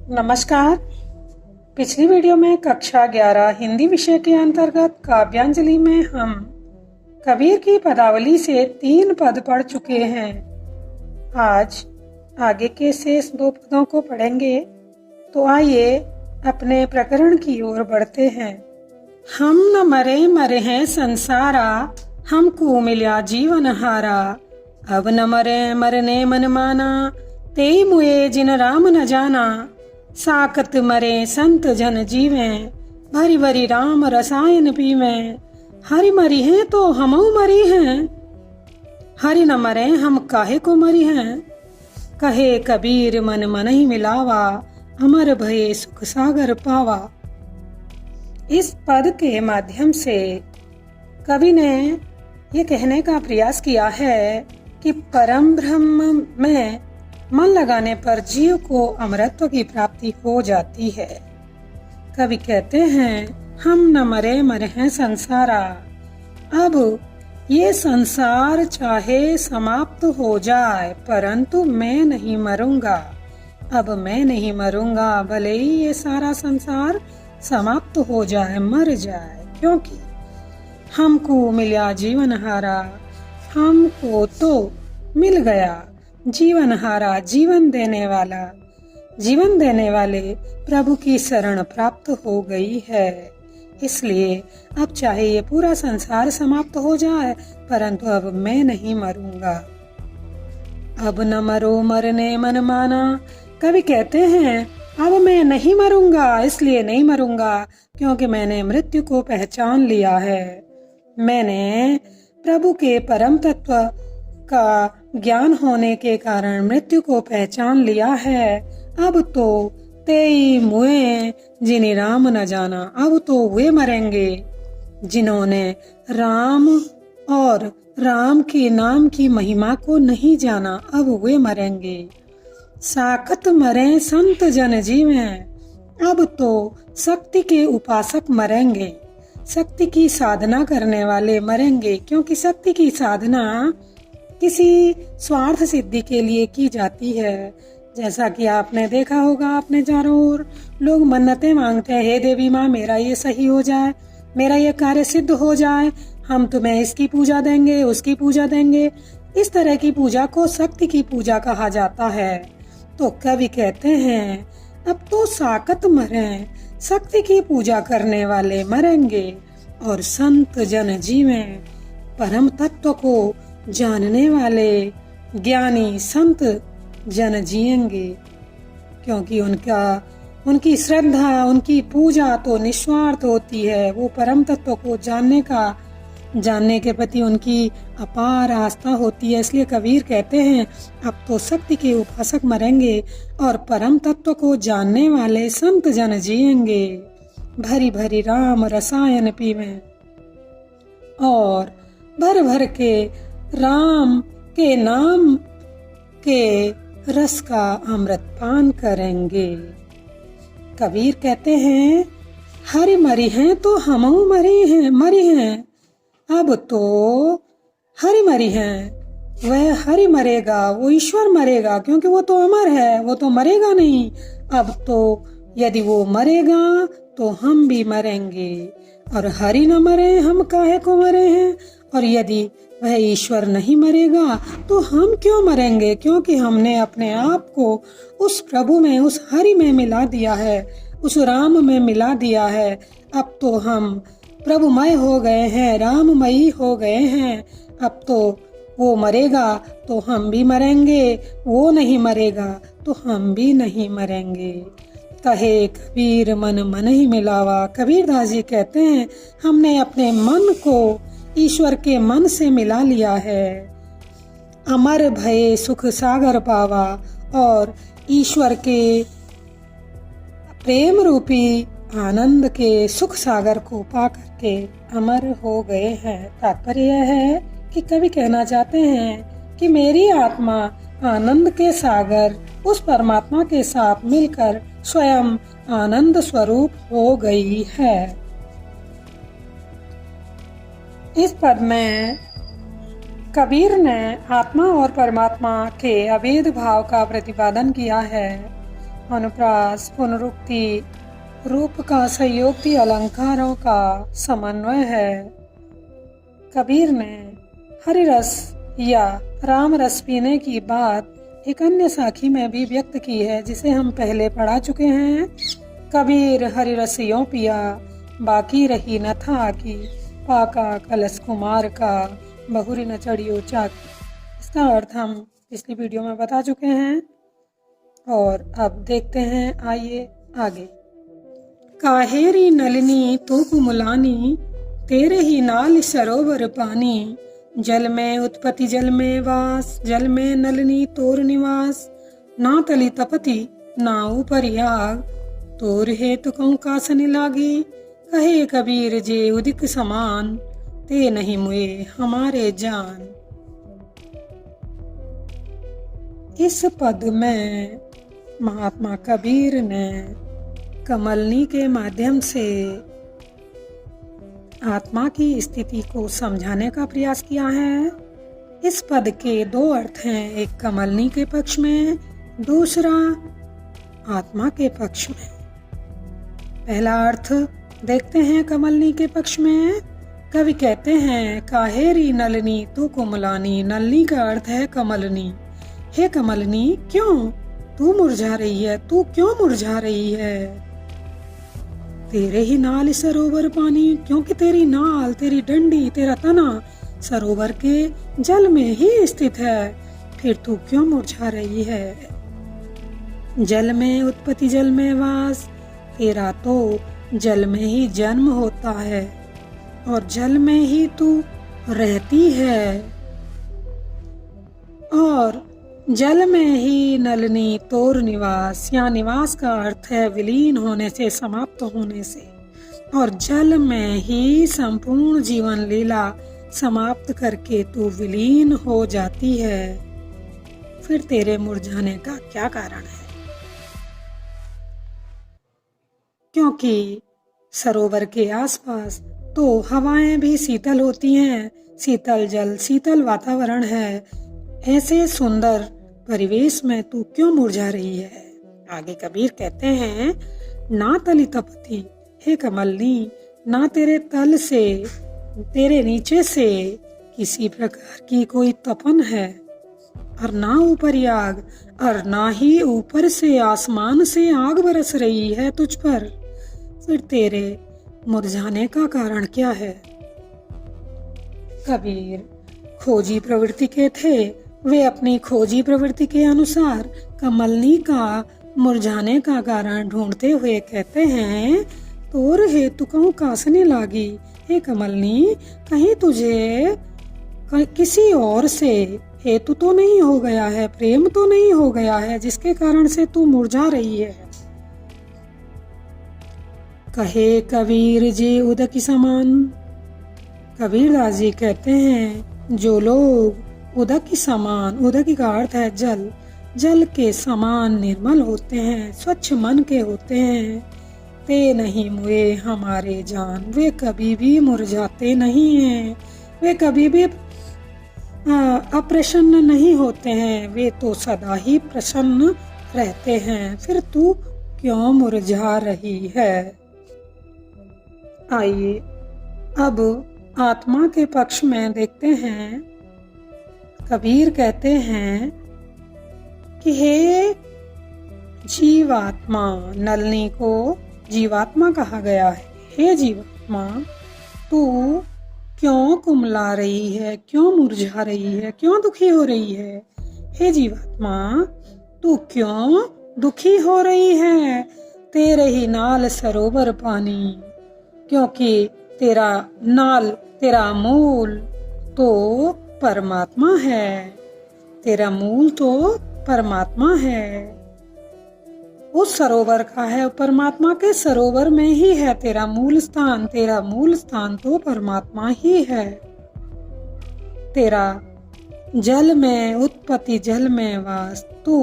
नमस्कार। पिछली वीडियो में कक्षा 11 हिंदी विषय के अंतर्गत काव्यांजलि में हम कबीर की पदावली से 3 पद पढ़ चुके हैं। आज आगे के शेष 2 पदों को पढ़ेंगे। तो आइए अपने प्रकरण की ओर बढ़ते हैं। हम न मरे मरे हैं संसारा, हमको मिला जीवन हारा। अब न मरे मरने मन माना, तेई मुए जिन राम न जाना। साकत मरे संत जन जीवें, भरी भरी राम रसायन पीवें। हरि मरी हैं तो हमऊ मरी हैं, हरि न मरे हम काहे को मरी हैं। कहे कबीर मन मन ही मिलावा, अमर भये सुख सागर पावा। इस पद के माध्यम से कवि ने ये कहने का प्रयास किया है कि परम ब्रह्म में मन लगाने पर जीव को अमरत्व की प्राप्ति हो जाती है। कवि कहते हैं हम न मरे मरे हैं संसारा। अब ये संसार चाहे समाप्त हो जाए, परंतु मैं नहीं मरूंगा। अब मैं नहीं मरूंगा, भले ही ये सारा संसार समाप्त हो जाए, मर जाए, क्योंकि हमको मिला जीवन हारा। हमको तो मिल गया जीवन हारा, जीवन देने वाला, जीवन देने वाले प्रभु की शरण प्राप्त हो गई है। इसलिए अब चाहे ये पूरा संसार समाप्त हो जाए, परंतु अब मैं नहीं मरूंगा। अब न मरो मरने मन माना। कवि कहते हैं अब मैं नहीं मरूंगा, इसलिए नहीं मरूंगा क्योंकि मैंने मृत्यु को पहचान लिया है। मैंने प्रभु के परम तत्व का ज्ञान होने के कारण मृत्यु को पहचान लिया है। अब तो तेई मुए जिन्हें राम न जाना। अब तो वे मरेंगे जिन्होंने राम और राम के नाम की महिमा को नहीं जाना, अब वे मरेंगे। साकत मरे संत जन जीवें। अब तो शक्ति के उपासक मरेंगे, शक्ति की साधना करने वाले मरेंगे, क्योंकि शक्ति की साधना किसी स्वार्थ सिद्धि के लिए की जाती है। जैसा कि आपने देखा होगा, अपने चारों ओर लोग मन्नतें मांगते हैं, हे देवी माँ मेरा ये सही हो जाए, मेरा ये कार्य सिद्ध हो जाए, हम तुम्हें इसकी पूजा देंगे, उसकी पूजा देंगे। इस तरह की पूजा को शक्ति की पूजा कहा जाता है। तो कवि कहते हैं अब तो साकत मरे, शक्ति की पूजा करने वाले मरेंगे और संत जन जीवें। परम तत्व को जानने वाले ज्ञानी संत जन जिएंगे, क्योंकि उनकी श्रद्धा, उनकी पूजा तो निस्वार्थ होती है। वो परम तत्व को जानने के प्रति उनकी अपार आस्था होती है। इसलिए कबीर कहते हैं अब तो शक्ति के उपासक मरेंगे और परम तत्व को जानने वाले संत जन जिएंगे। भरी भरी राम रसायन पीवें, और भर भर के राम के नाम के रस का अमृत पान करेंगे। कबीर कहते हैं हरि मरी हैं तो हमऊ मरी हैं। अब तो हरि मरी हैं, वह हरि मरेगा, वो ईश्वर मरेगा, क्योंकि वो तो अमर है, वो तो मरेगा नहीं। अब तो यदि वो मरेगा तो हम भी मरेंगे, और हरि न मरे हम काहे को मरे हैं। और यदि वह ईश्वर नहीं मरेगा तो हम क्यों मरेंगे, क्योंकि हमने अपने आप को उस प्रभु में, उस हरि में मिला दिया है, उस राम में मिला दिया है। अब तो हम प्रभुमय हो गए हैं, राममयी हो गए हैं। अब तो वो मरेगा तो हम भी मरेंगे, वो नहीं मरेगा तो हम भी नहीं मरेंगे। कहे कबीर मन मन ही मिलावा। कबीरदास जी कहते हैं हमने अपने मन को ईश्वर के मन से मिला लिया है। अमर भये सुख सागर पावा, और ईश्वर के प्रेम रूपी आनंद के सुख सागर को पा करके अमर हो गए हैं। तात्पर्य यह है कि कवि कहना चाहते हैं कि मेरी आत्मा आनंद के सागर उस परमात्मा के साथ मिलकर स्वयं आनंद स्वरूप हो गई है। इस पद में कबीर ने आत्मा और परमात्मा के अभेद भाव का प्रतिपादन किया है। अनुप्रास, पुनरुक्ति, रूप का संयोक्ति अलंकारों का समन्वय है। कबीर ने हरिरस या राम रस पीने की बात एक अन्य साखी में भी व्यक्त की है, जिसे हम पहले पढ़ा चुके हैं। कबीर हरिरस यों पिया, बाकी रही न था की, पाका कलश कुमार का, बहुरी न चढ़ियो चाकी। इसका अर्थ हम पिछली वीडियो में बता चुके हैं और अब देखते हैं, आइए आगे। काहेरी नलिनी तो कुमुलानी, तेरे ही नाल सरोवर पानी, जल में उत्पत्ति जल में वास, जल में नलिनी तोर निवास, ना तली तपति ना ऊपर आग, तोर हेतु कहूँ कासन लागी, कहे कबीर जे उदिक समान, ते नहीं मुए हमारे जान। इस पद में महात्मा कबीर ने कमलनी के माध्यम से आत्मा की स्थिति को समझाने का प्रयास किया है। इस पद के दो अर्थ हैं, एक कमलनी के पक्ष में, दूसरा आत्मा के पक्ष में। पहला अर्थ देखते हैं कमलनी के पक्ष में। कवि कहते हैं, काहेरी नलिनी तू कुमलानी। नलिनी का अर्थ है कमलनी। हे कमलनी, क्यों तू मुरझा रही है? तू क्यों मुरझा रही है? तेरे ही नाल सरोवर पानी, क्योंकि तेरी नाल, तेरी डंडी, तेरा तना सरोवर के जल में ही स्थित है, फिर तू क्यों मुरझा रही है? जल में उत्पत्ति जल में वास, तेरा तो जल में ही जन्म होता है और जल में ही तू रहती है, और जल में ही नलिनी तोर निवास। यहाँ निवास का अर्थ है विलीन होने से, समाप्त होने से, और जल में ही संपूर्ण जीवन लीला समाप्त करके तू विलीन हो जाती है। फिर तेरे मुरझाने का क्या कारण है? क्योंकि सरोवर के आसपास तो हवाएं भी शीतल होती हैं, शीतल जल, शीतल वातावरण है। ऐसे सुंदर परिवेश में तू क्यों मुरझा रही है? आगे कबीर कहते हैं, ना तली तपति, हे कमलनी, ना तेरे तल से, तेरे नीचे से किसी प्रकार की कोई तपन है, और ना ऊपर आग, और ना ही ऊपर से आसमान से आग बरस रही है तुझ पर। फिर तेरे मुरझाने का कारण क्या है? कबीर खोजी प्रवृत्ति के थे। वे अपनी खोजी प्रवृत्ति के अनुसार कमलनी का मुरझाने का कारण ढूंढते हुए कहते हैं, तोर हेतु कहूँ कासने लागी। हे कमलनी, कहीं तुझे किसी और से हेतु तो नहीं हो गया है, प्रेम तो नहीं हो गया है, जिसके कारण से तू मुरझा रही है? कहे कबीर जी उदक समान। कबीरदास जी कहते हैं, जो लोग उदक की समान, उदक का अर्थ है जल, जल के समान निर्मल होते हैं, स्वच्छ मन के होते हैं, ते नहीं मुए हमारे जान। वे कभी भी मुरझाते नहीं हैं, वे कभी भी अप्रसन्न नहीं होते हैं, वे तो सदा ही प्रसन्न रहते हैं। फिर तू क्यों मुरझा रही है? आइए अब आत्मा के पक्ष में देखते हैं। कबीर कहते हैं कि हे जीवात्मा, नलिनी को जीवात्मा कहा गया है। हे जीवात्मा, तू क्यों कुमला रही है? क्यों मुरझा रही है? क्यों दुखी हो रही है? हे जीवात्मा, तू क्यों दुखी हो रही है? तेरे ही नाल सरोवर पानी, क्योंकि तेरा नाल, तेरा मूल तो परमात्मा है, तेरा मूल तो परमात्मा है। उस सरोवर का है, परमात्मा के सरोवर में ही है तेरा मूल स्थान। तेरा मूल स्थान तो परमात्मा ही है। तेरा जल में उत्पत्ति, जल में वास, तू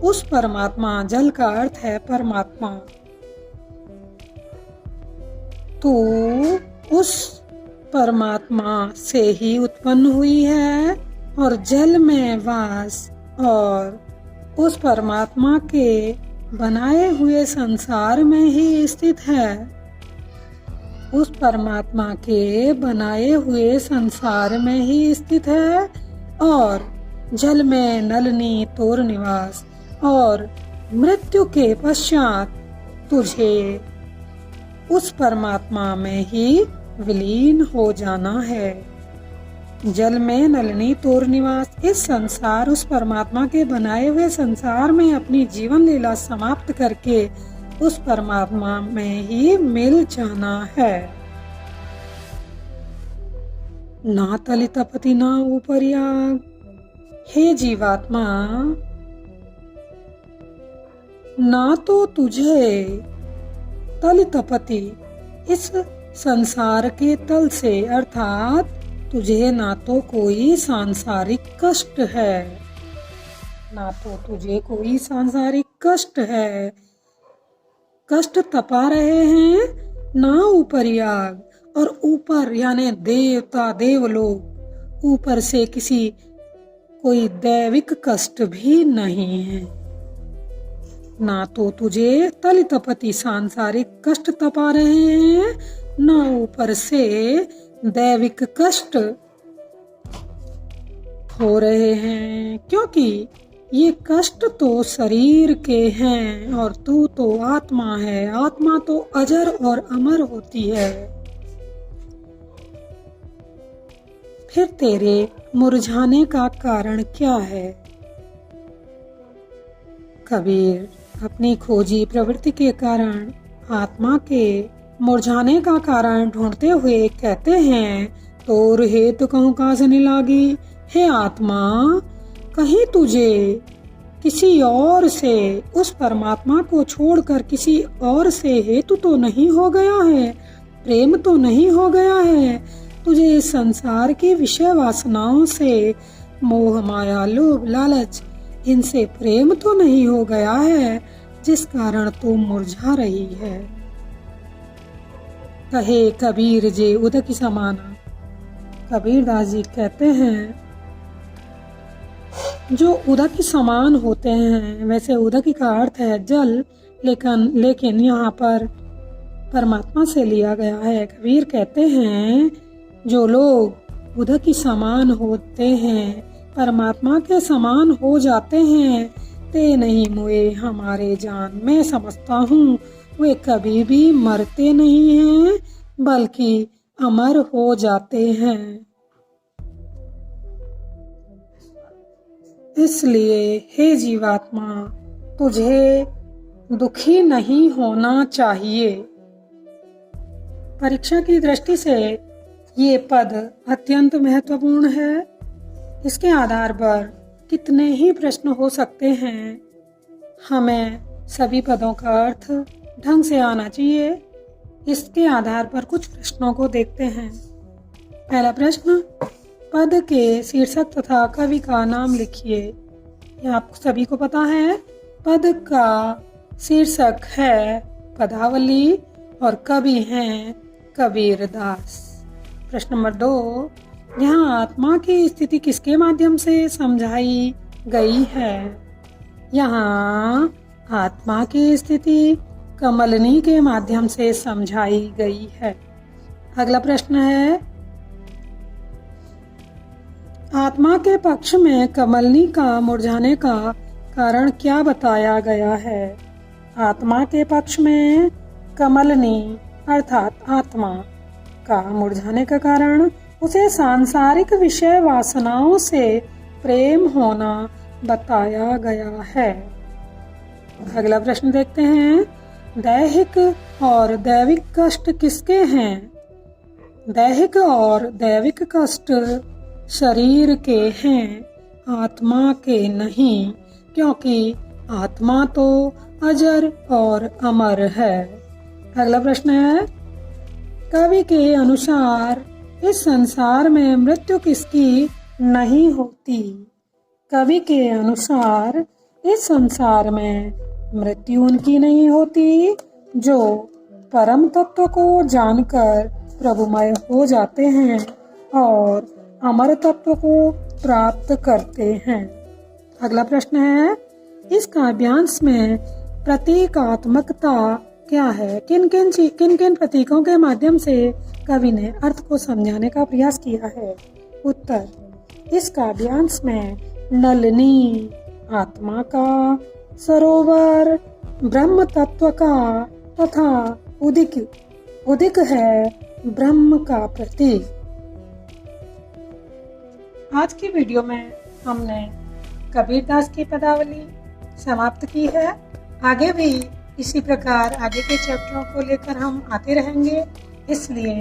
उस परमात्मा, जल का अर्थ है परमात्मा, तू उस परमात्मा से ही उत्पन्न हुई है और जल में वास और उस परमात्मा के बनाए हुए संसार में ही स्थित है। उस परमात्मा के बनाए हुए संसार में ही स्थित है और जल में नलिनी तोर निवास और मृत्यु के पश्चात तुझे उस परमात्मा में ही विलीन हो जाना है। जल में नलिनी तोर निवास, इस संसार उस परमात्मा के बनाए हुए संसार में अपनी जीवन लीला समाप्त करके उस परमात्मा में ही मिल जाना है। ना तली तपति ना ऊपरियाग। हे जीवात्मा, ना तो तुझे तल तपति इस संसार के तल से अर्थात तुझे ना तो कोई सांसारिक कष्ट है, ना तो तुझे कोई सांसारिक कष्ट है, कष्ट तपा रहे हैं, ना ऊपरियाग और ऊपर यानी देवता देवलोक ऊपर से किसी कोई दैविक कष्ट भी नहीं है। ना तो तुझे तल तपति सांसारिक कष्ट तपा रहे हैं, ना ऊपर से दैविक कष्ट हो रहे हैं, क्योंकि ये कष्ट तो शरीर के हैं और तू तो आत्मा है। आत्मा तो अजर और अमर होती है। फिर तेरे मुरझाने का कारण क्या है? कबीर अपनी खोजी प्रवृत्ति के कारण आत्मा के मुरझाने का कारण ढूंढते हुए कहते हैं, तोर हेतु कहूँ काजनी लागी। हे आत्मा, कहीं तुझे किसी और से, उस परमात्मा को छोड़कर किसी और से हेतु तो नहीं हो गया है, प्रेम तो नहीं हो गया है? तुझे इस संसार की विषय वासनाओं से, मोह माया लोभ लालच, इनसे प्रेम तो नहीं हो गया है जिस कारण तू मुरझा रही है? कहे कबीर जे उदक समाना। कबीर दास जी कहते हैं, जो उदक समान होते हैं, वैसे उदक का अर्थ है जल, लेकिन यहाँ पर परमात्मा से लिया गया है। कबीर कहते हैं, जो लोग उदक समान होते हैं, परमात्मा के समान हो जाते हैं, ते नहीं मुए हमारे जान। मैं समझता हूँ वे कभी भी मरते नहीं हैं, बल्कि अमर हो जाते हैं। इसलिए हे जीवात्मा, तुझे दुखी नहीं होना चाहिए। परीक्षा की दृष्टि से ये पद अत्यंत महत्वपूर्ण है। इसके आधार पर कितने ही प्रश्न हो सकते हैं। हमें सभी पदों का अर्थ ढंग से आना चाहिए। इसके आधार पर कुछ प्रश्नों को देखते हैं। पहला प्रश्न, पद के शीर्षक तथा कवि का नाम लिखिए। यह आप सभी को पता है। पद का शीर्षक है पदावली और कवि हैं कबीर दास। प्रश्न नंबर 2, यहाँ आत्मा की स्थिति किसके माध्यम से समझाई गई है? यहाँ आत्मा की स्थिति कमलिनी के माध्यम से समझाई गई है। अगला प्रश्न है, आत्मा के पक्ष में कमलिनी का मुरझाने का कारण क्या बताया गया है? आत्मा के पक्ष में कमलिनी अर्थात आत्मा का मुरझाने का कारण उसे सांसारिक विषय वासनाओं से प्रेम होना बताया गया है। अगला प्रश्न देखते हैं, दैहिक और दैविक कष्ट किसके हैं? दैहिक और दैविक कष्ट शरीर के हैं, आत्मा के नहीं, क्योंकि आत्मा तो अजर और अमर है। अगला प्रश्न है, कवि के अनुसार इस संसार में मृत्यु किसकी नहीं होती? कवि के अनुसार इस संसार में मृत्यु उनकी नहीं होती जो परम तत्व को जानकर प्रभुमय हो जाते हैं और अमर तत्व को प्राप्त करते हैं। अगला प्रश्न है, इस काव्यांश में प्रतीकात्मकता क्या है? किन किन प्रतीकों के माध्यम से कवि ने अर्थ को समझाने का प्रयास किया है? उत्तर, इस काव्यांश में नलिनी आत्मा का, सरोवर ब्रह्म तत्व का तथा उदिक है ब्रह्म का प्रतीक। आज की वीडियो में हमने कबीरदास की पदावली समाप्त की है। आगे भी इसी प्रकार आगे के चैप्टरों को लेकर हम आते रहेंगे, इसलिए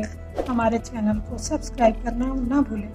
हमारे चैनल को सब्सक्राइब करना ना भूलें।